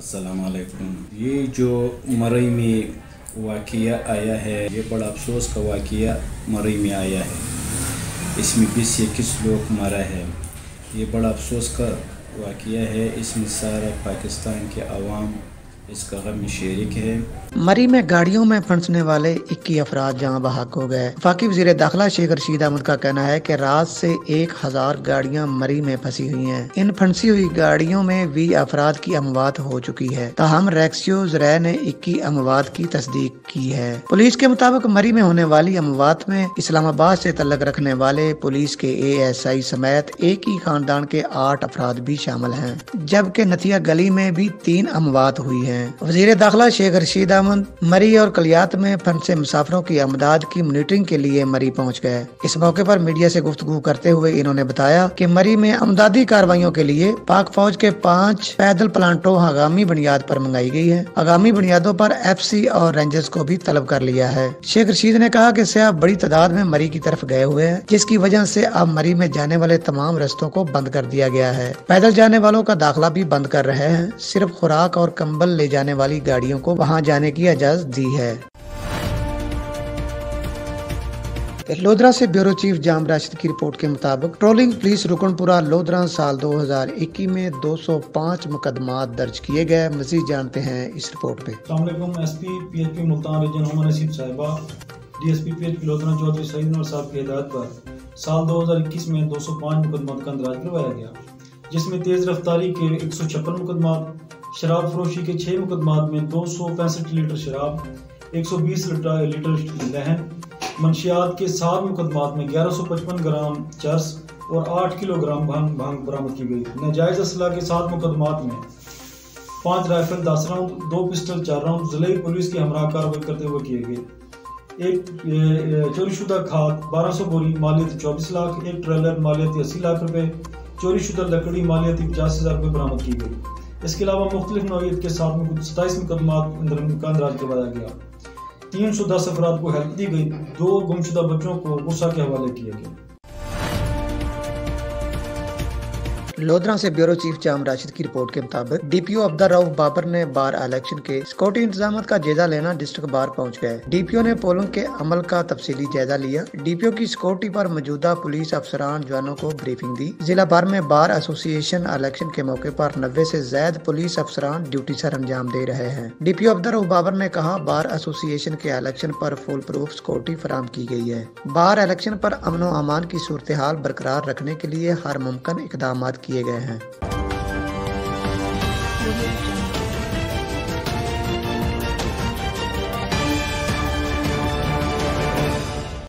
अस्सलाम वालेकुम। ये जो मरई में वाक़या आया है, ये बड़ा अफसोस का वाक़या मरई में आया है। इसमें 20-21 लोग मरा है। ये बड़ा अफसोस का वाक़या है। इसमें सारा पाकिस्तान के अवाम इसका गम में शरीक है। मरी में गाड़ियों में फंसने वाले 21 अफराद जहां बहक हो गए। वफाकी वज़ीर दाखिला शेख रशीद अहमद का कहना है कि रात से 1000 गाड़ियां मरी में फंसी हुई हैं। इन फंसी हुई गाड़ियों में 20 अफराद की अमवात हो चुकी है। ताहम रेक्सियो ज़राए ने 21 अमवात की तस्दीक की है। पुलिस के मुताबिक मरी में होने वाली अमवात में इस्लामाबाद से तल्लुक़ रखने वाले पुलिस के ASI समेत एक ही खानदान के 8 अफराद भी शामिल हैं, जबकि नथिया गली में भी 3 अमवात हुई है। वज़ीर दाखिला शेख रशीद अहमद मरी और कलियात में फंसे मुसाफिरों की अमदाद की मॉनिटरिंग के लिए मरी पहुंच गए। इस मौके पर मीडिया से गुफ्तगू करते हुए इन्होंने बताया कि मरी में अमदादी कार्रवाइयों के लिए पाक फौज के 5 पैदल प्लांटों आगामी बुनियाद पर मंगाई गई है। आगामी बुनियादों पर FC और रेंजर्स को भी तलब कर लिया है। शेख रशीद ने कहा कि सयाह बड़ी तादाद में मरी की तरफ गए हुए हैं, जिसकी वजह से अब मरी में जाने वाले तमाम रस्तों को बंद कर दिया गया है। पैदल जाने वालों का दाखिला भी बंद कर रहे हैं। सिर्फ खुराक और कंबल ले जाने वाली गाड़ियों को वहां जाने की इजाजत दी है। लोधरा से ब्यूरो चीफ जाम राशिद की रिपोर्ट के मुताबिक ट्रोलिंग पुलिस रुकनपुरा लोधरा साल 2021 में 205 मुकदमात दर्ज किए गए। मजीद जानते हैं इस रिपोर्ट पे। SP PHP Multan region Mohammad Naseeb साहिबा DSP PHP लोधरा चौधरी सईद नूर साहब की हिदायत पर साल 2021 में 205 मुकदमात का अंदाज करवाया गया, जिसमें तेज रफ्तारी के 156 मुकदमात, शराब फरोशी के 6 मुकदमात में 265 लीटर शराब, 120 लीटर लहन, मंशियात के 7 मुकदमात में 1155 ग्राम चर्स और 8 किलोग्राम भांग बरामद की गई। नाजायज असला के 7 मुकदमात में 5 राइफल 10 राउंड, 2 पिस्टल 4 राउंड ज़िले पुलिस की हमरा कार्रवाई करते हुए किए गए। एक चोरीशुदा खाद 1200 बोरी मालियत 24 लाख, एक ट्रेलर मालियत 80 लाख रुपए, चोरीशुदा लकड़ी मालियत 50,000 रुपए बरामद की गई। इसके अलावा मुख्तलिफ नौइयत के साथ में 27 मुकदमात का अंदाज करवाया गया। 310 अफराद को हेल्प दी गई। 2 गुमशुदा बच्चों को गुस्सा के हवाले किया गया। लोधरा से ब्यूरो चीफ जाम राशिद की रिपोर्ट के मुताबिक DPO अब्दुल रऊफ बाबर ने बार इलेक्शन के सिक्योरिटी इंतजाम का जायजा लेना डिस्ट्रिक्ट बार पहुंच गए। DPO ने पोलिंग के अमल का तफसीली जायजा लिया। DPO की सिक्योरिटी पर मौजूदा पुलिस अफसरान जवानों को ब्रीफिंग दी। जिला भर में बार एसोसिएशन इलेक्शन के मौके पर 90 से ज्यादा पुलिस अफसरान ड्यूटी सर अंजाम दे रहे हैं। DPO अब्दुल रऊफ बाबर ने कहा, बार एसोसिएशन के इलेक्शन पर फुल प्रूफ सिक्योरिटी फराम की गई है। बार इलेक्शन पर अमन व अमान की सूरत हाल बरकरार रखने के लिए हर मुमकिन इकदाम किए गए हैं।